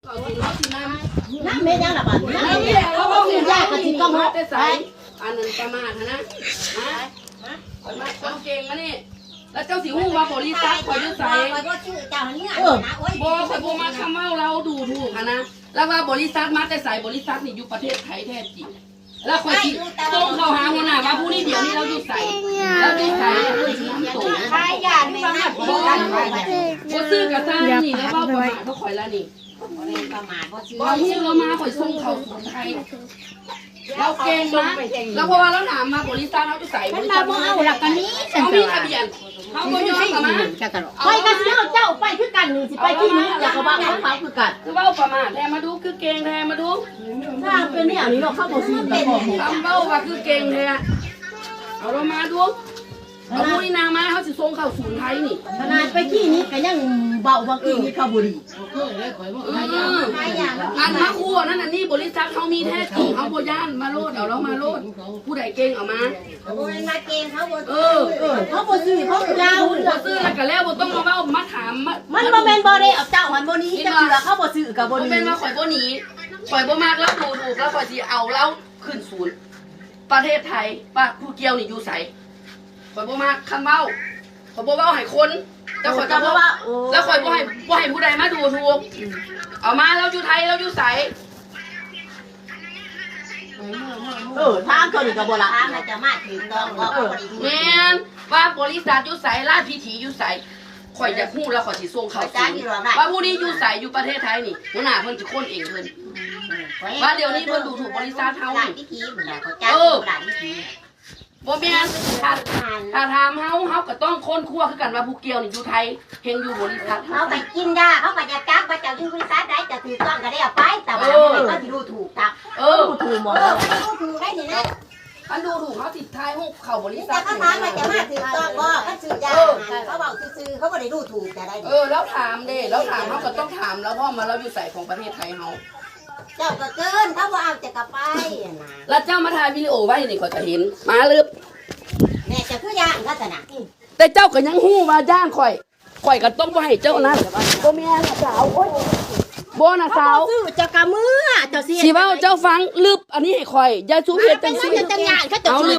น้ำเมย์ยังหลับอ่ะน้ำเมย์เขาบอกยากกันจริงก็หมดไปอันนั้นประมาทนะมามาเอาเก่งมานี่แล้วเจ้าสิหูว่าบริษัทคอยยุ่งใส่บ่คอยโบมาคำเมาเราดูถูกนะแล้วว่าบริษัทมาแต่ใส่บริษัทนี่อยู่ประเทศไทยแท้จริงแล้วคอยสิส่งเขาหาหัวหน้าว่าผู้นี้เดี๋ยวนี้เราอยู่ใส่แล้วอยู่ใส่ใครอยากไม่มาบ่ซื้อกระซ่านี่แล้วเบ้าประมาทเขาคอยแล้วนี่บ่ฮู้เรามาคอยส่งเขาคนไทยเราเก่งนะแล้วเพราะว่าเราถามมาบริษัทเขาจะใส่บริษัทเขาเอาหลักกันนี้เขามีทะเบียนเขาก็ยอมมาไปกันเจ้าเจ้าไปคือกันสิไปที่นี้อยากกระบะเขาคือกันคือเบ้าประมาทแทนมาดูคือเก่งแทนมาดูถ้าเป็นเนี่ยนี่เราเข้าบ่ซื้อเป็นทำเบ้าว่าคือเก่งแทนเอาเรามาดูเอาผู้นี่นางมาเขาจะส่งเข้าศูนย์ไทยนี่ขนาดไปที่นี้ก็ยังเบาบางทีนี่เข้าบุรีอันมาคู่นั่นอันนี้บริษัทเขามีแท้จริงเขาโบย่านมาโลดเอาเรามาโลดผู้ใดเก่งเอามามาเก่งเขาเขาบ่ซื้อเขาเจ้าซื้อแล้วก็แล้วบ่ต้องมาเบ้ามาถามมันบ่แม่นบ่ได้เอาเจ้าหันบ่นี้จะเสือเขาบ่ซื้อกับบ่นี้เป็นว่าข่อยบ่หนีข่อยบ่มากแล้วดูถูกแล้วข่อยสิเอาแล้วขึ้นศูนย์ประเทศไทยป้าผู้เกี่ยวนี่อยู่ไสข่อยบ่มากคำเบ้าข่อยบ่เบ้าให้คนแต่ข่อยก็บ่ว่าแล้วข่อยบ่ให้ผู้ใดมาดูถูกเอามาแล้วอยู่ไทยแล้วอยู่ไสทางเขานี่ก็บ่ละทางจะมาถึงดอกแม่นว่าบริษัทอยู่ไสราชพิธีอยู่ไสข่อยอยากฮู้แล้วข่อยสิส่งเขาว่าผู้นี้อยู่ไสอยู่ประเทศไทยนี่หัวหน้าเพิ่นสิคนเองเพิ่นว่าเดี๋ยวนี้เพิ่นดูถูกบริษัทเฮานี่บ่แม่นถ้าถามเฮาก็ต้องค้นครัวคือกันว่าผู้เกี่ยวนี่อยู่ไทยเฮงอยู่บริษัทเขาไปกินยาเขาก็จะจับว่าจะอยู่บริษัทใดจะถือต้องก็ได้เอาไปแต่ว่าเขาสิรู้ถูกจับถูกหมดรู้ถูกได้นี่นะอันดูถูกเขาติดท้ายห้องเข้าบริษัทเขาถามว่าจะมาถือต้องบ่เขาซื้อยาเขาบอกซื้อเขาบ่ได้รู้ถูกจะได้แล้วถามเด้แล้วถามเขาก็ต้องถามแล้วเพราะมาเราอยู่ใส่ของประเทศไทยเฮาเจ้าก็เกินเขาบ่เอาจะกลับไปนะแล้วเจ้ามาถ่ายวิดีโอไว้นี่ข่อยก็เห็นมาลึบแม่จะคือย่างก็จะหนักแต่เจ้าก็ยังฮู้ว่าย่างข่อยก็ต้องบ่ให้เจ้านะบ่แม่นสาวโอ๊ยบ่น่ะสาวจะกะมือเจ้าสิสิเว้าเจ้าฟังลึบอันนี้ให้ข่อยอย่าสูเฮ็ดจังซี่เอาลึ